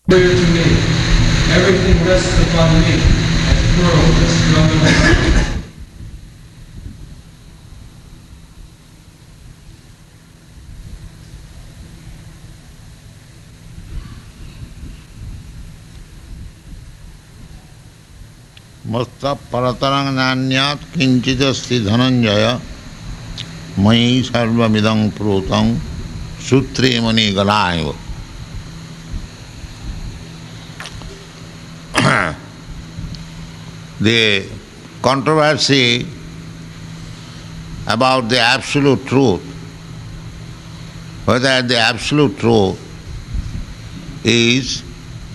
Clear to me. Everything rests upon me as pearls that strung along. मस्त परतरंग नान्यात किंचिदस्ति धनंजय मयि सर्वमिदं प्रोतं सूत्रे मणि गलायव. The controversy about the absolute truth, whether the absolute truth is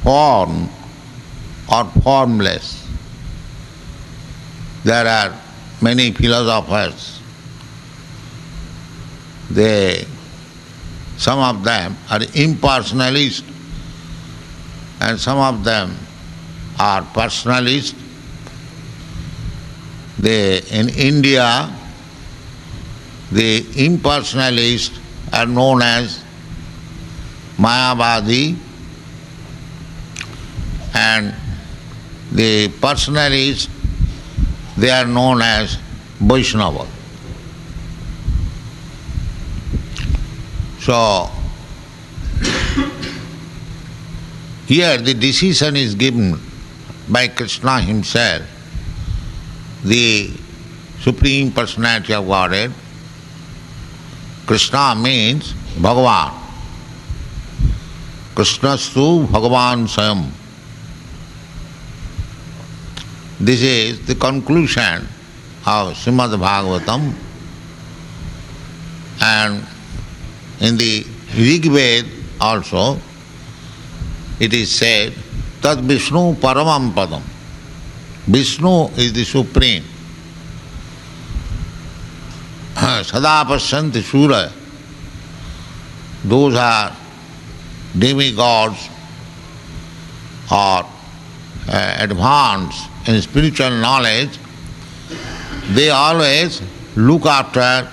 form or formless. There are many philosophers, some of them are impersonalists and some of them are personalists. In India, the impersonalists are known as Mayavadi and the personalists, they are known as Vaishnava. So, here the decision is given by Krishna himself, the Supreme Personality of Godhead. Krishna means Bhagavan. Krishnastu Bhagavan Swayam. This is the conclusion of Srimad Bhagavatam, and in the Rig Veda also it is said, Tad Vishnu Paramam Padam. Vishnu is the Supreme. Sada Pasyanti Sura. Those are demigods or advanced in spiritual knowledge. They always look after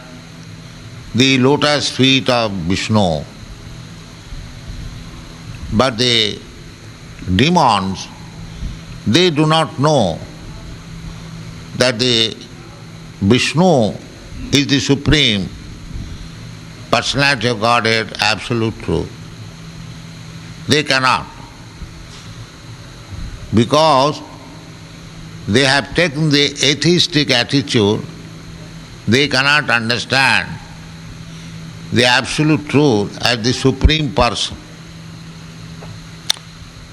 the lotus feet of Vishnu. But the demons, they do not know that the Vishnu is the Supreme Personality of Godhead, Absolute Truth. They cannot. Because they have taken the atheistic attitude, they cannot understand the Absolute Truth as the Supreme Person.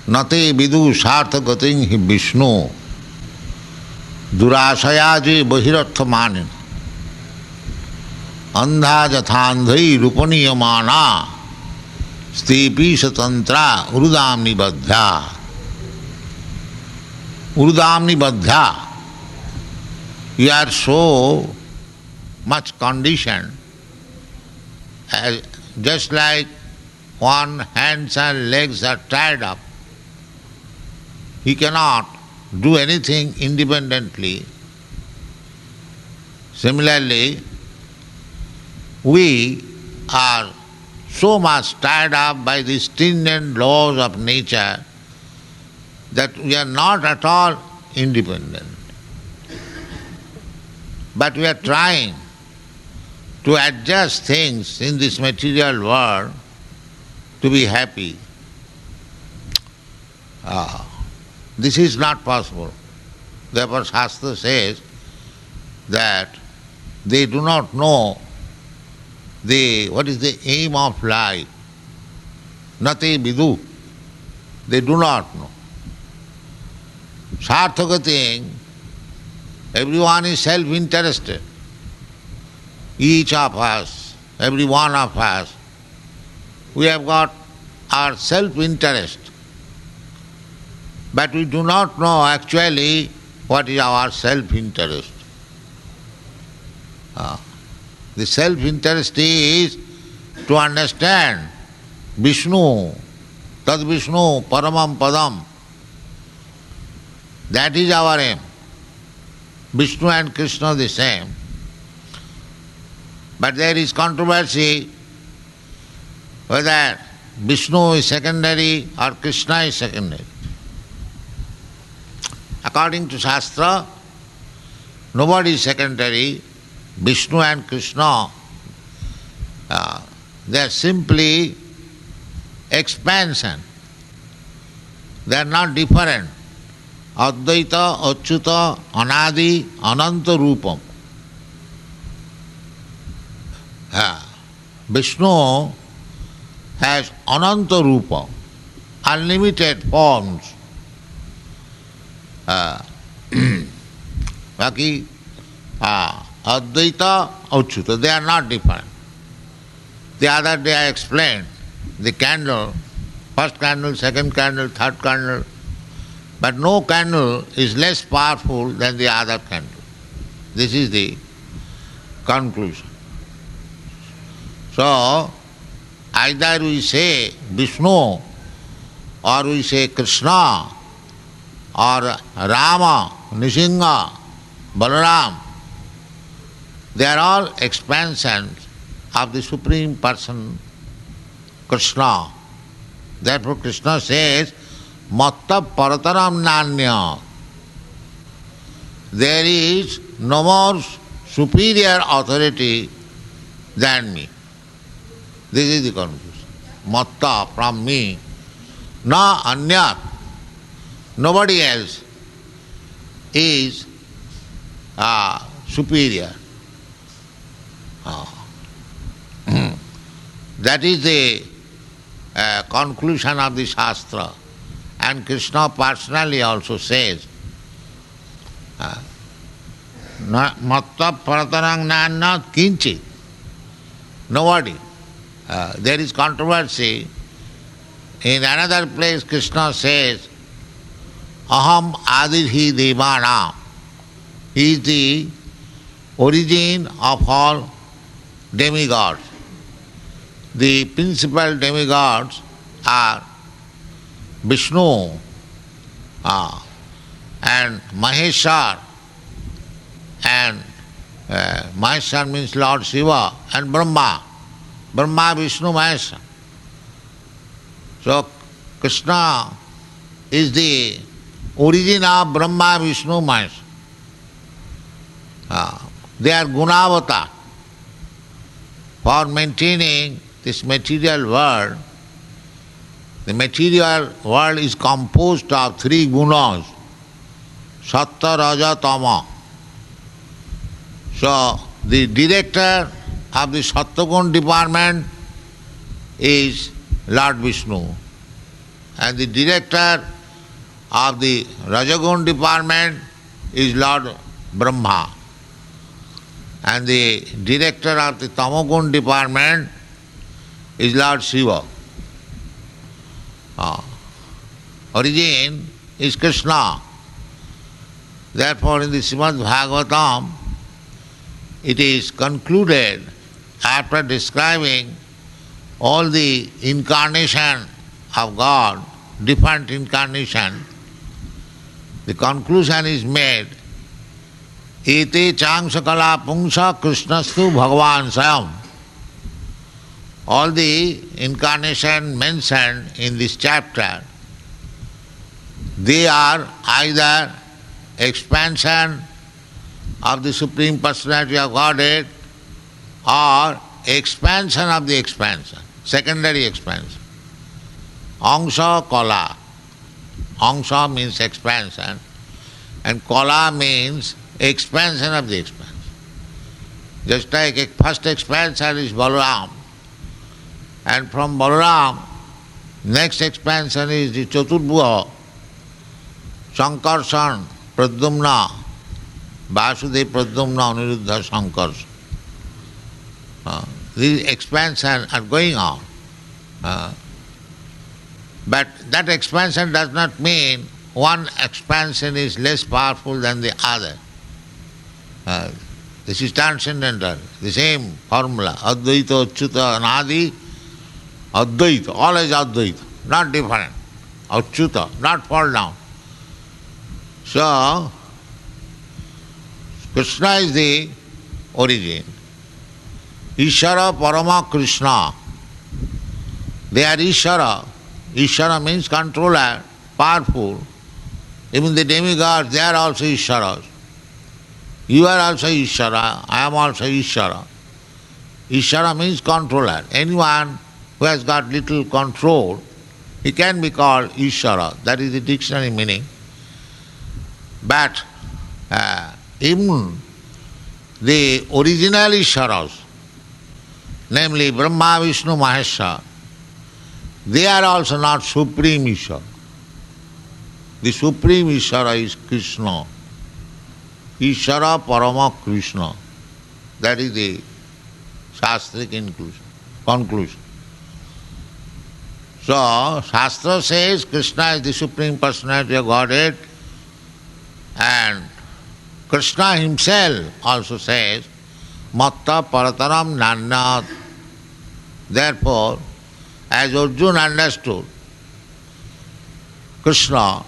Nate vidu sartha gating hi Vishnu durashayaji bahiratthamanin andha jathandhai rupaniyamana stepi satantra urudamni badhya. Urudamni badhya. You are so much conditioned, just like one hands and legs are tied up. He cannot do anything independently. Similarly, we are so much tied up by the stringent laws of nature that we are not at all independent. But we are trying to adjust things in this material world to be happy. This is not possible. Therefore Shastra says that they do not know what is the aim of life. Nate vidu. They do not know. Sarthagating, everyone is self-interested. Each of us, every one of us, we have got our self-interest. But we do not know actually what is our self-interest. The self-interest is to understand Vishnu, Tad Vishnu, Paramam Padam. That is our aim. Vishnu and Krishna the same. But there is controversy whether Vishnu is secondary or Krishna is secondary. According to Shastra, nobody is secondary. Vishnu and Krishna, they are simply expansion. They are not different. Advaita, Achyuta, Anadi, Ananta Rupam. Vishnu has Ananta Rupa, unlimited forms. Baki, Advaita, Achyuta, they are not different. The other day I explained the candle, first candle, second candle, third candle, but no candle is less powerful than the other candle. This is the conclusion. So, either we say Vishnu, or we say Krishna, or Rama, Nishinga, Balaram, they are all expansions of the Supreme Person, Krishna. Therefore Krishna says, Matta Parataram Nanya. There is no more superior authority than me. This is the conclusion. Matta, from me, na anyat. Nobody else is superior. That is the conclusion of the Shastra. And Krishna personally also says, Matta Paratarang Nana Kinchit. Nobody. There is controversy. In another place Krishna says, Aham Adidhi Devana. He is the origin of all demigods. The principal demigods are Vishnu and Maheshwar, and Maheshwar means Lord Shiva, and Brahma. Brahma, Vishnu, Maheshwar. So Krishna is the origin of Brahma, Vishnu, Maheshwar. They are Gunavata. For maintaining this material world, the material world is composed of three gunas, Sattva, Raja, Tama. So the director of the Sattva department is Lord Vishnu, and the director of the Rajagun department is Lord Brahma, and the director of the Tamagun department is Lord Shiva. Origin is Krishna. Therefore in the Srimad Bhagavatam it is concluded, after describing all the incarnation of God, different incarnation, the conclusion is made, Ete changsakala pungsa krishnastu bhagavan sayam. All the incarnation mentioned in this chapter, they are either expansion of the Supreme Personality of Godhead or expansion of the expansion, secondary expansion. Angsha Kala. Angsha means expansion, and Kala means expansion of the expansion. Just like first expansion is Balaram, and from Balaram, next expansion is the Chaturbhuva, Sankarshan, Pradyumna, Vasudeva, Pradyumna, Aniruddha, Sankarshan. These expansions are going on. But that expansion does not mean one expansion is less powerful than the other. This is transcendental, the same formula. Advaita, Achyuta, Anadi, Advaita, always Advaita, not different. Achyuta, not fall down. So, Krishna is the origin. Ishara Parama Krishna. They are Ishvara. Ishvara means controller, powerful. Even the demigods, they are also Ishvaras. You are also Ishvara, I am also Ishvara. Ishvara means controller. Anyone who has got little control, he can be called Ishvara. That is the dictionary meaning. But even the original Ishvaras, namely Brahma, Vishnu, Maheshwara, they are also not Supreme Ishvara. The Supreme Ishvara is Krishna. Ishvara Parama Krishna. That is the Shastric conclusion. So, Shastra says Krishna is the Supreme Personality of Godhead, and Krishna himself also says, Matta Parataram Nanyat. Therefore, as Arjuna understood, Krishna,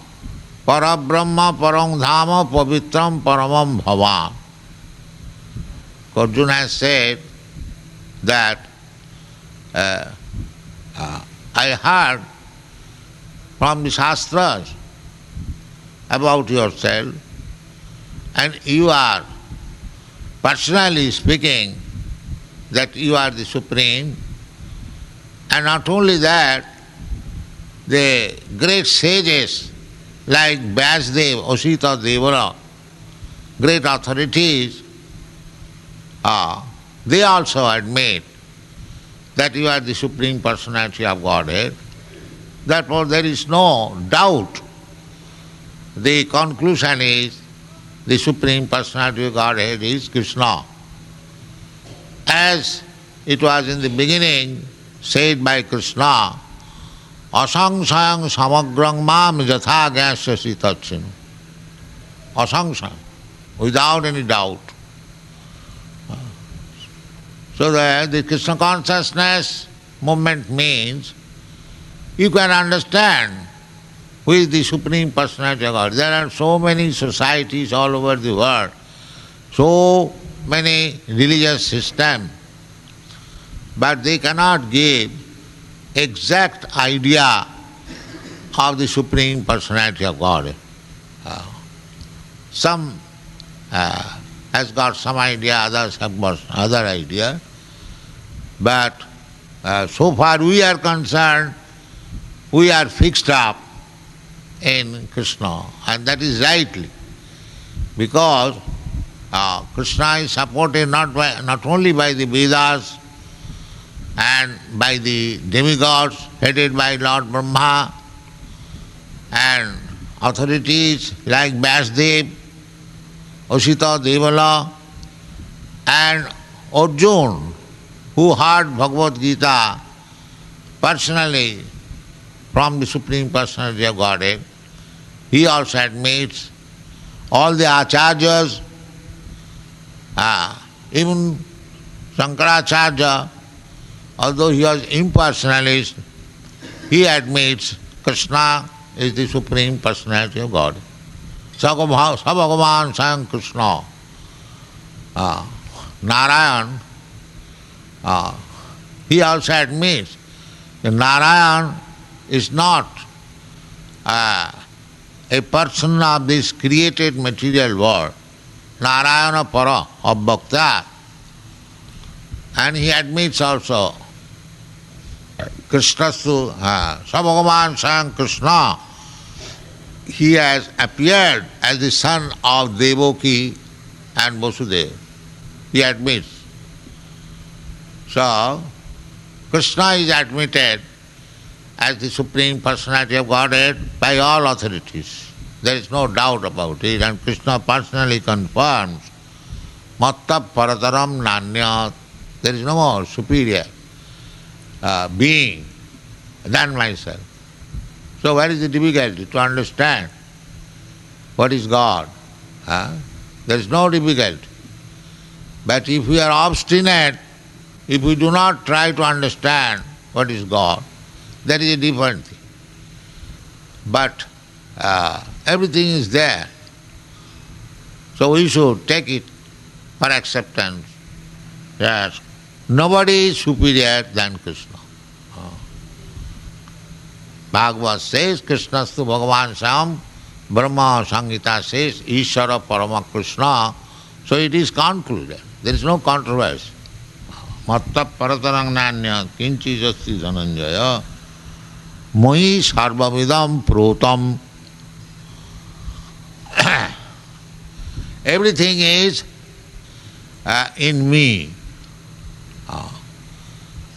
Parabrahma Parang Dhama Pavitram Paramam Bhavan. Arjuna has said that I heard from the Shastras about yourself, and you are personally speaking that you are the Supreme, and not only that, the great sages like Vyasdev, Asita Devara, great authorities, they also admit that you are the Supreme Personality of Godhead. Therefore, there is no doubt. The conclusion is the Supreme Personality of Godhead is Krishna. As it was in the beginning said by Krishna, Asangsayang samagrang mam jatha gyasya tatsin. Asangsayang, without any doubt. So the Krishna consciousness movement means you can understand who is the Supreme Personality of God. There are so many societies all over the world, so many religious systems, but they cannot give exact idea of the Supreme Personality of God. Some has got some idea, others have got other idea, but so far we are concerned, we are fixed up in Krishna, and that is rightly, because Krishna is supported not only by the Vedas and by the demigods headed by Lord Brahma and authorities like Vyasdev, Asita Devala, and Arjuna, who heard Bhagavad Gita personally from the Supreme Personality of Godhead. He also admits all the acharyas, even Shankaracharya, although he was impersonalist, he admits Krishna is the Supreme Personality of God. Sabhagavan Sayam Krishna. Narayan, he also admits that Narayan is not a person of this created material world. Narayana Para of Bhakta. And he admits also Krishnastu, Sabhagavan Sayam Krishna, he has appeared as the son of Devaki and Vasudeva. He admits. So, Krishna is admitted as the Supreme Personality of Godhead by all authorities. There is no doubt about it, and Krishna personally confirms, Matta Parataram Nanyat. There is no more superior being than myself. So where is the difficulty to understand what is God? There is no difficulty. But if we are obstinate, if we do not try to understand what is God, that is a different thing. But everything is there. So we should take it for acceptance. Yes, nobody is superior than Krishna. Bhagavad says, Krishnastu Bhagavan Sam, Brahma Sangita says, Ishvara Parama Krishna. So it is concluded. There is no controversy. Matta Paratarang Nanya Kinchi Jasti Dhananjaya Moi Sarvavidam Protam. Everything is in me.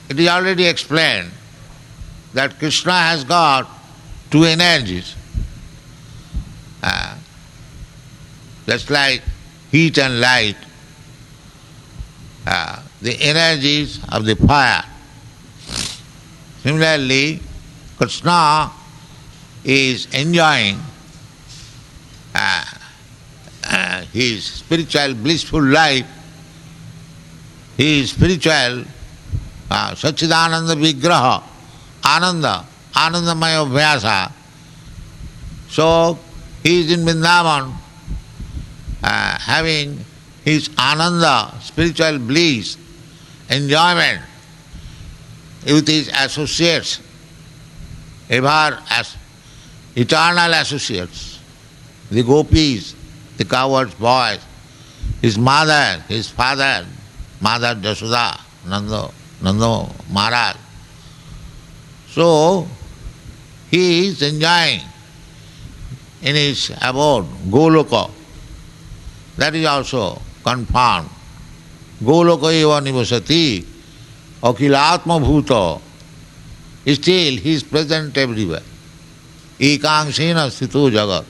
It is already explained that Krishna has got two energies. Just like heat and light, the energies of the fire. Similarly, Krishna is enjoying his spiritual blissful life, his spiritual Satchidananda Vigraha, Ananda, Anandamaya Vyasa. So he is in Vrindavan having his Ananda, spiritual bliss, enjoyment with his associates, ever as eternal associates, the gopis, the cowherd's boys, his mother, his father, Mother Jasoda, Nando Maharaj. So he is enjoying in his abode, Goloka. That is also confirmed. Goloka eva nivasati, akilatma bhuta. Still he is present everywhere. Ekangsena sthito jagat.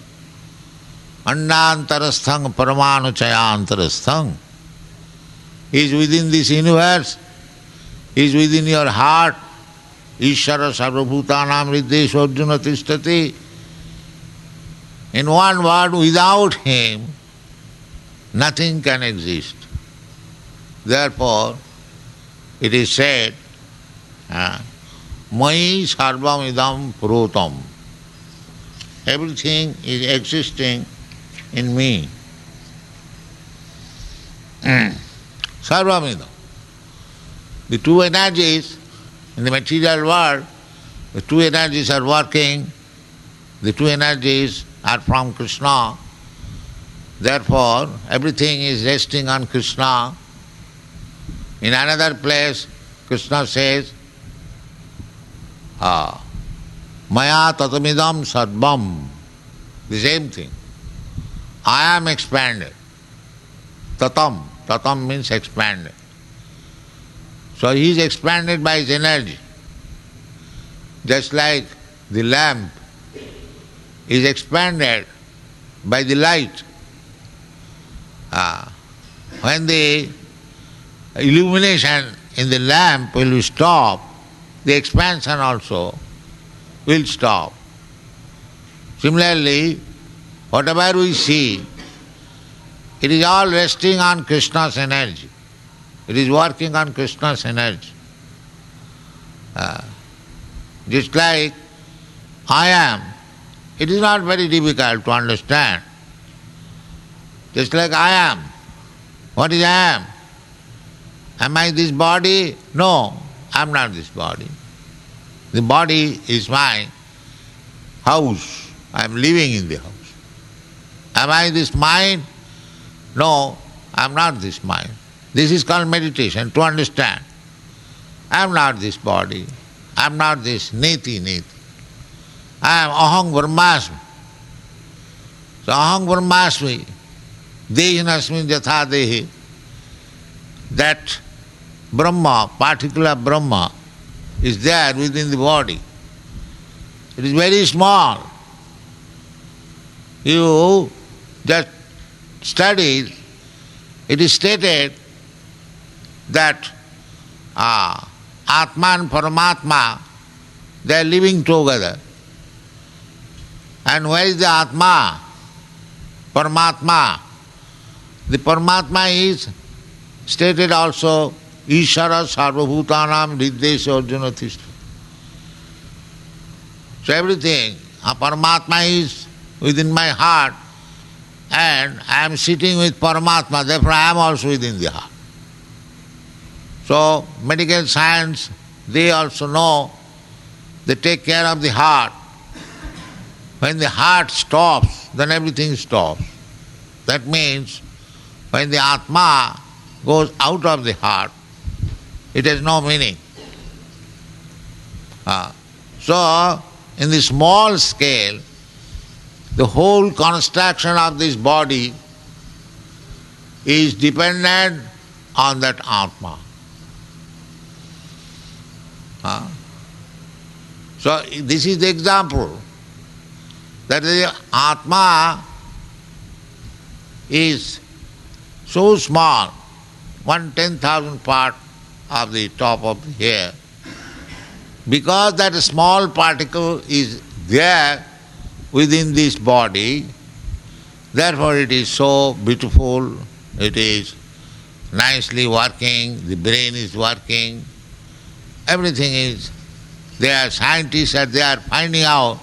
Andantarasthang paramanu chayantarasthang. He is within this universe. He is within your heart. Ishvara sarvabhutanam riddesha Arjuna tishtati. In one word, without him, nothing can exist. Therefore, it is said, Mai sarvam idam purotam. Everything is existing in me. Sarvam idam. The two energies in the material world, the two energies are working, the two energies are from Krishna. Therefore, everything is resting on Krishna. In another place, Krishna says, Maya tatamidam sarvam. The same thing. I am expanded. Tatam. Tatam means expanded. So he is expanded by his energy. Just like the lamp is expanded by the light. When the illumination in the lamp will stop, the expansion also will stop. Similarly, whatever we see, it is all resting on Krishna's energy. It is working on Krishna's energy. Just like I am, it is not very difficult to understand. Just like I am. What is I am? Am I this body? No, I am not this body. The body is my house. I am living in the house. Am I this mind? No, I am not this mind. This is called meditation, to understand. I am not this body. I am not this neti. I am aham brahmasmi. So aham brahmasmi, dehinasmi jatha dehi. That Brahma, particular Brahma, is there within the body. It is very small. You just study, it is stated that Atma and Paramatma, they are living together. And where is the Atma? Paramatma. The Paramatma is stated also, Ishvara sarvabhutanam riddesha Arjuna tishtha. So everything, Paramatma is within my heart, and I am sitting with Paramatma, therefore I am also within the heart. So medical science, they also know they take care of the heart. When the heart stops, then everything stops. That means when the Atma goes out of the heart, it has no meaning. So, in the small scale, the whole construction of this body is dependent on that Atma. So, this is the example that the Atma is so small, 1/10,000th part of the top of the hair. Because that small particle is there within this body, therefore it is so beautiful, it is nicely working, the brain is working, everything is there. Scientists are there finding out,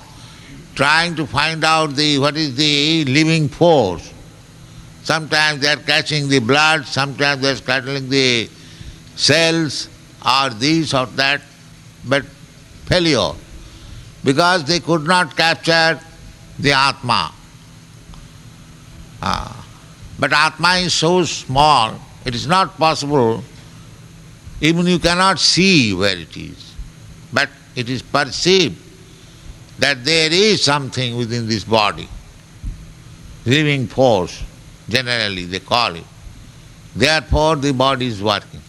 trying to find out what is the living force. Sometimes they are catching the blood, sometimes they are catching the cells or this or that, but failure, because they could not capture the Atma. But Atma is so small, it is not possible, even you cannot see where it is, but it is perceived that there is something within this body, living force, generally they call it. Therefore the body is working.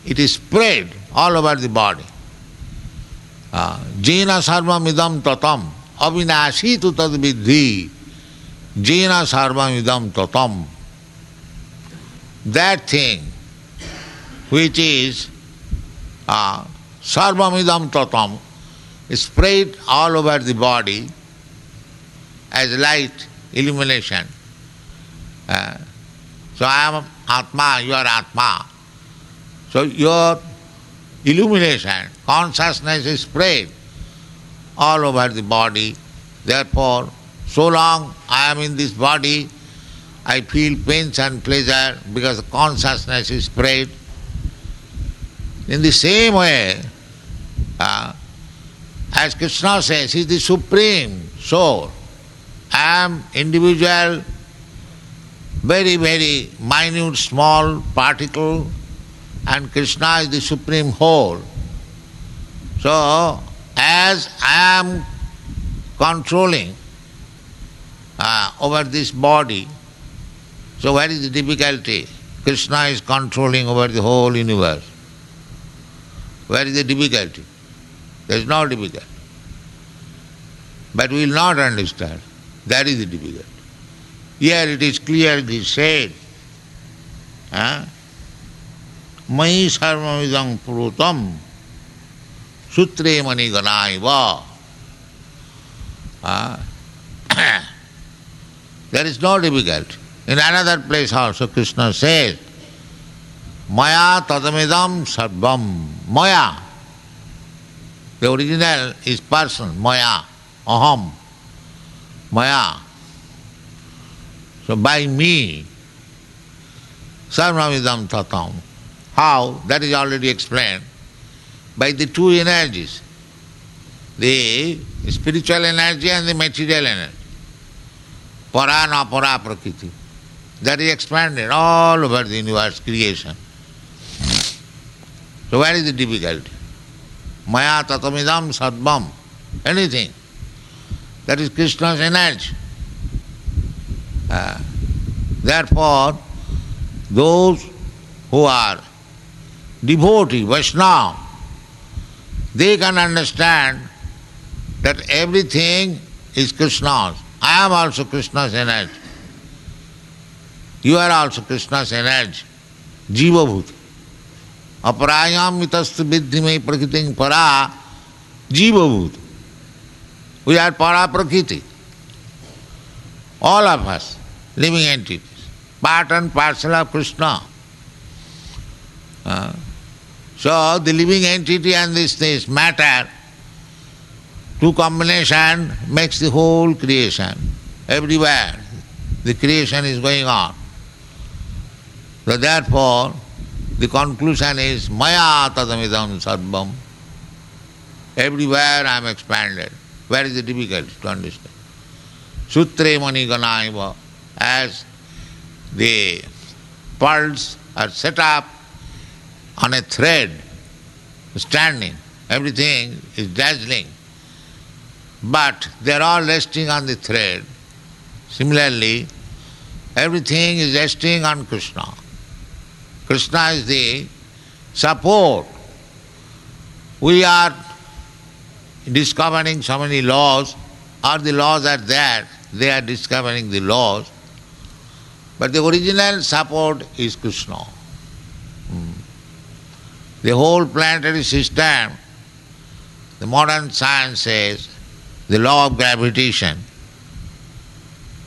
It is spread all over the body. Jena sarvam idam tatam avinashi tu tad vidhi. Jena sarvam idam tatam. That thing which is sarvam idam tatam is spread all over the body as light, illumination. So I am Atma, you are Atma. So your illumination, consciousness is spread all over the body. Therefore, so long I am in this body, I feel pains and pleasure because consciousness is spread. In the same way, as Krishna says, he is the supreme soul. I am individual, very, very minute, small particle, and Krishna is the supreme whole. So, as I am controlling over this body, so where is the difficulty? Krishna is controlling over the whole universe. Where is the difficulty? There is no difficulty. But we will not understand. That is the difficulty. Here it is clearly said, Mai sarvamidam purutam sutre mani ganaiva. There is no difficulty. In another place also Krishna says, Maya tadamidam sarvam. Maya. The original is person, Maya, aham, Maya. So by me, sarvamidam tatam. How? That is already explained. By the two energies, the spiritual energy and the material energy. Para na para prakriti. That is expanded all over the universe creation. So where is the difficulty? Maya tatamidam sadvam. Anything. That is Krishna's energy. Therefore, those who are devotee, Vaishnava, they can understand that everything is Krishna's. I am also Krishna's energy. You are also Krishna's energy. Jiva bhuta. Aparayam mitastu viddhime prakriting para jiva bhuta. We are para prakriti. All of us, living entities, part and parcel of Krishna. So the living entity and this matter, two combination makes the whole creation. Everywhere the creation is going on. So therefore, the conclusion is Maya tadamidam sarvam. Everywhere I am expanded. Where is the difficulty to understand? Sutre mani ganaiva, as the pearls are set up on a thread, standing, everything is dazzling, but they are all resting on the thread. Similarly, everything is resting on Krishna. Krishna is the support. We are discovering so many laws, or the laws are there, they are discovering the laws, but the original support is Krishna. The whole planetary system, the modern science says, the law of gravitation,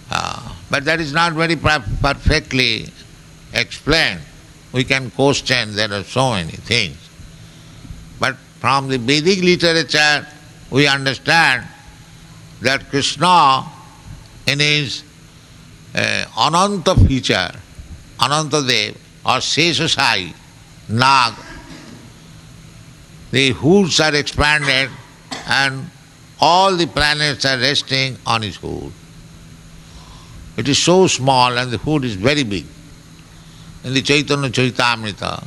but that is not very perfectly explained. We can question, there are so many things. But from the Vedic literature, we understand that Krishna, in his Ananta feature, Anantadev or Seshasai, Nag, the hoods are expanded and all the planets are resting on his hood. It is so small and the hood is very big in the Chaitanya Charitamrita.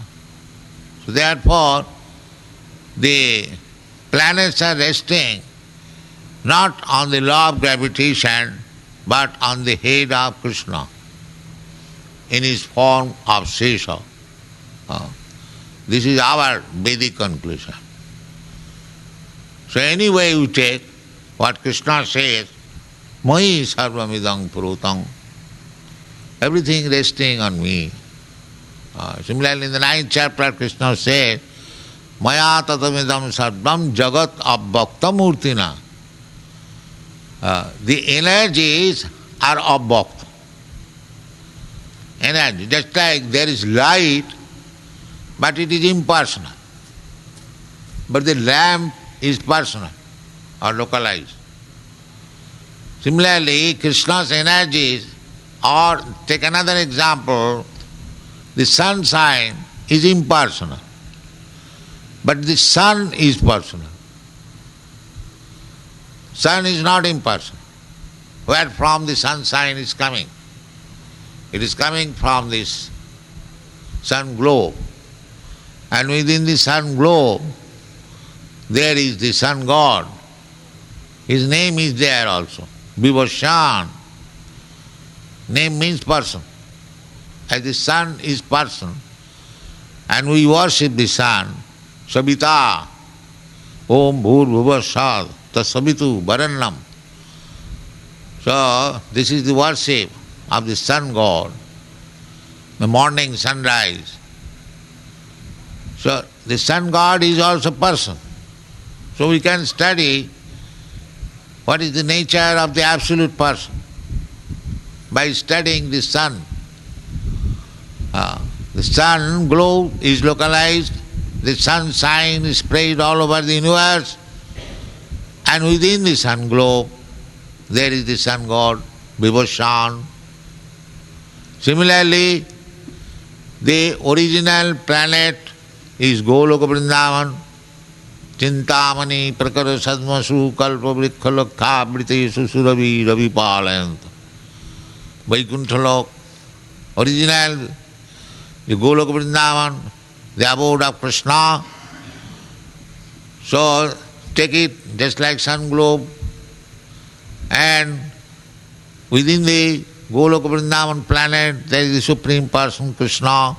So therefore, the planets are resting not on the law of gravitation, but on the head of Krishna in his form of Sesha. This is our Vedic conclusion. So anyway you take what Krishna says, Mai sarvamidang purutang, everything resting on me. Similarly in the 9th chapter Krishna says, Maya tatamidam sarvam jagat abbhakta murtina. The energies are abbhakta. Energy, just like there is light, but it is impersonal. But the lamp is personal or localized. Similarly, Krishna's energies, or take another example, the sunshine is impersonal, but the sun is personal. Sun is not impersonal. Where from the sunshine is coming? It is coming from this sun globe. And within the sun globe, there is the sun god. His name is there also, Vivashan. Name means person. As the sun is person, and we worship the sun, Sabita, Om Bhur Bhuvasad, Tasabitu Varannam. So, this is the worship of the sun god, the morning sunrise. So, the sun god is also person. So, we can study what is the nature of the absolute person by studying the sun. The sun globe is localized, the sunshine is spread all over the universe, and within the sun globe there is the sun god, Vivashan. Similarly, the original planet is Goloka Vrindavan, Chintamani Prakara Sadmasu Kalpa Vrikkha Lakha Britesu Suravi Ravi Palayant. Vaikunthalok, original, the Goloka Vrindavan, the abode of Krishna. So take it just like sun globe, and within the Goloka Vrindavan planet there is the Supreme Person Krishna.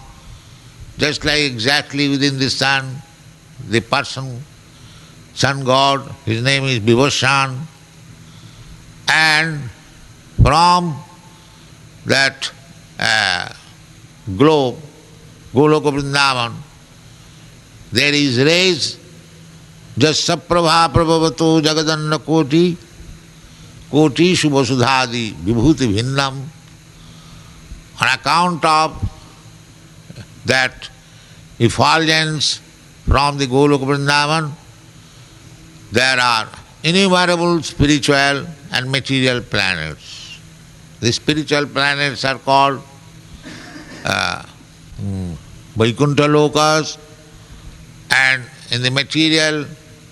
Just like exactly within the sun, the person, sun god, his name is Vivashan. And from that globe, Goloka Vrindavan, there is rays, Jasaprabha Prabhavato Jagadanna Koti, Koti Shubhasudhadi Vibhuti Bhinnam. On account of that effulgence from the Goloka Vrindavan, there are innumerable spiritual and material planets. The spiritual planets are called Vaikuntha lokas, and in the material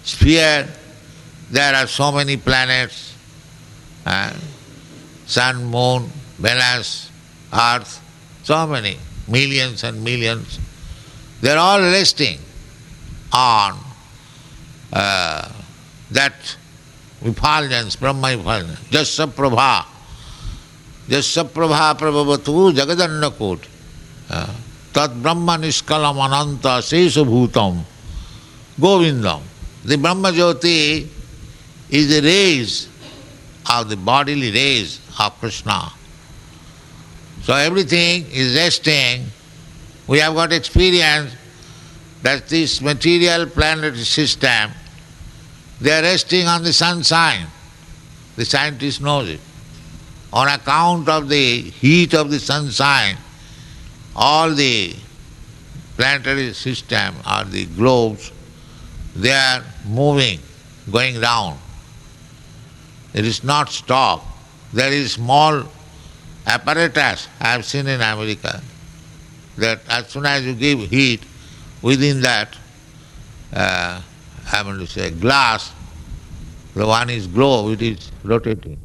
sphere there are so many planets, sun, moon, Venus, earth, so many, millions and millions. They are all resting on that effulgence, Brahma effulgence. Jasya prabha prabhavatu jagadannakut. Tad Brahma niskalam ananta sesha bhutam govindam. The Brahma Jyoti is the rays of the bodily rays of Krishna. So everything is resting. We have got experience that this material planetary system, they are resting on the sunshine. The scientist knows it. On account of the heat of the sunshine, all the planetary system or the globes, they are moving, going down. It is not stopped. There is small apparatus I have seen in America that as soon as you give heat, within that, glass, the one is globe, it is rotating.